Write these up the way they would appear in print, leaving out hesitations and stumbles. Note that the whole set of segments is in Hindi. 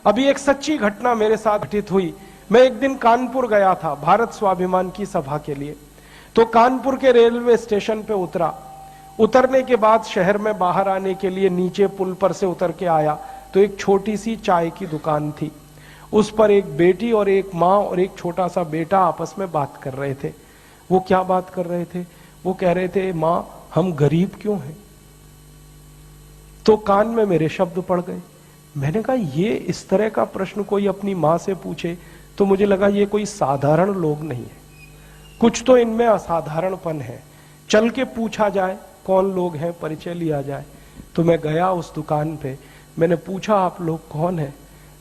अभी एक सच्ची घटना मेरे साथ घटित हुई। मैं एक दिन कानपुर गया था भारत स्वाभिमान की सभा के लिए। तो कानपुर के रेलवे स्टेशन पे उतरा। उतरने के बाद शहर में बाहर आने के लिए नीचे पुल पर से उतर के आया तो एक छोटी सी चाय की दुकान थी। उस पर एक बेटी और एक माँ और एक छोटा सा बेटा आपस में बात कर रहे थे। वो क्या बात कर रहे थे? वो कह रहे थे, माँ हम गरीब क्यों हैं? तो कान में मेरे शब्द पड़ गए। मैंने कहा ये इस तरह का प्रश्न कोई अपनी माँ से पूछे तो मुझे लगा ये कोई साधारण लोग नहीं है, कुछ तो इनमें असाधारणपन है। चल के पूछा जाए कौन लोग हैं, परिचय लिया जाए। तो मैं गया उस दुकान पे, मैंने पूछा आप लोग कौन हैं?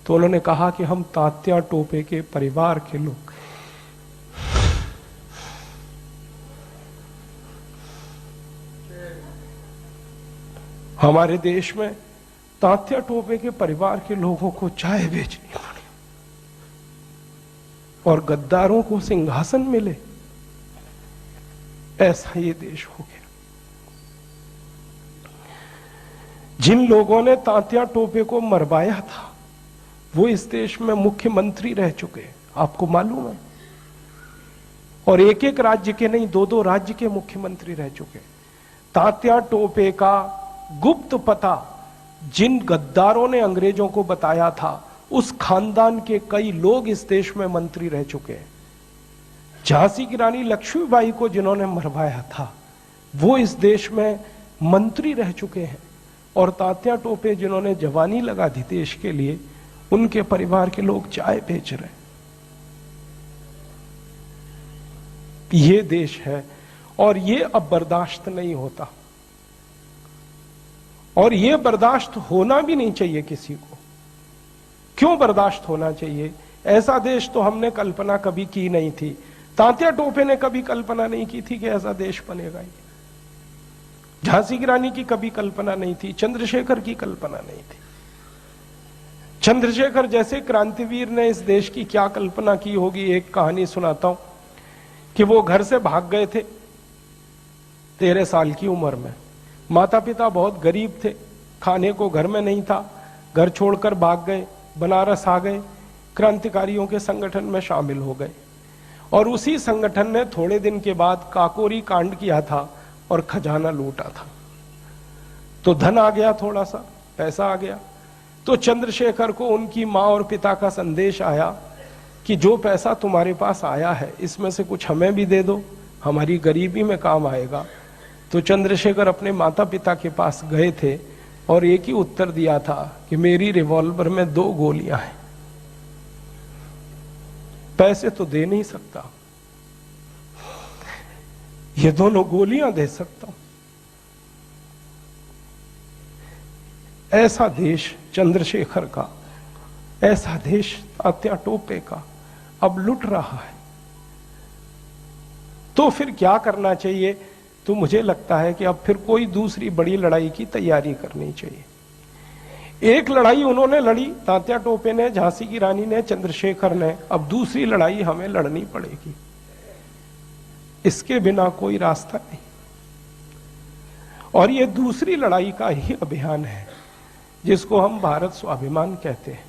तो उन्होंने कहा कि हम तात्या टोपे के परिवार के लोग। हमारे देश में तात्या टोपे के परिवार के लोगों को चाय बेचनी पड़ी और गद्दारों को सिंहासन मिले, ऐसा ये देश हो गया। जिन लोगों ने तात्या टोपे को मरवाया था वो इस देश में मुख्यमंत्री रह चुके हैं, आपको मालूम है। और एक एक राज्य के नहीं, दो दो राज्य के मुख्यमंत्री रह चुके। तात्या टोपे का गुप्त पता जिन गद्दारों ने अंग्रेजों को बताया था, उस खानदान के कई लोग इस देश में मंत्री रह चुके हैं। झांसी की रानी लक्ष्मीबाई को जिन्होंने मरवाया था वो इस देश में मंत्री रह चुके हैं। और तात्या टोपे जिन्होंने जवानी लगा दी देश के लिए, उनके परिवार के लोग चाय बेच रहे हैं। ये देश है और ये अब बर्दाश्त नहीं होता, और ये बर्दाश्त होना भी नहीं चाहिए किसी को। क्यों बर्दाश्त होना चाहिए? ऐसा देश तो हमने कल्पना कभी की नहीं थी। तात्या टोपे ने कभी कल्पना नहीं की थी कि ऐसा देश बनेगा। ये झांसी की रानी की कभी कल्पना नहीं थी, चंद्रशेखर की कल्पना नहीं थी। चंद्रशेखर जैसे क्रांतिवीर ने इस देश की क्या कल्पना की होगी। एक कहानी सुनाता हूं कि वो घर से भाग गए थे 13 साल की उम्र में। माता पिता बहुत गरीब थे, खाने को घर में नहीं था, घर छोड़कर भाग गए, बनारस आ गए, क्रांतिकारियों के संगठन में शामिल हो गए। और उसी संगठन ने थोड़े दिन के बाद काकोरी कांड किया था और खजाना लूटा था। तो धन आ गया, थोड़ा सा पैसा आ गया। तो चंद्रशेखर को उनकी माँ और पिता का संदेश आया कि जो पैसा तुम्हारे पास आया है इसमें से कुछ हमें भी दे दो, हमारी गरीबी में काम आएगा। तो चंद्रशेखर अपने माता पिता के पास गए थे और एक ही उत्तर दिया था कि मेरी रिवॉल्वर में 2 गोलियां हैं, पैसे तो दे नहीं सकता, ये दोनों गोलियां दे सकता हूं। ऐसा देश चंद्रशेखर का, ऐसा देश तात्या टोपे का अब लुट रहा है। तो फिर क्या करना चाहिए? तो मुझे लगता है कि अब फिर कोई दूसरी बड़ी लड़ाई की तैयारी करनी चाहिए। एक लड़ाई उन्होंने लड़ी, तात्या टोपे ने, झांसी की रानी ने, चंद्रशेखर ने, अब दूसरी लड़ाई हमें लड़नी पड़ेगी। इसके बिना कोई रास्ता नहीं। और ये दूसरी लड़ाई का ही अभियान है जिसको हम भारत स्वाभिमान कहते हैं।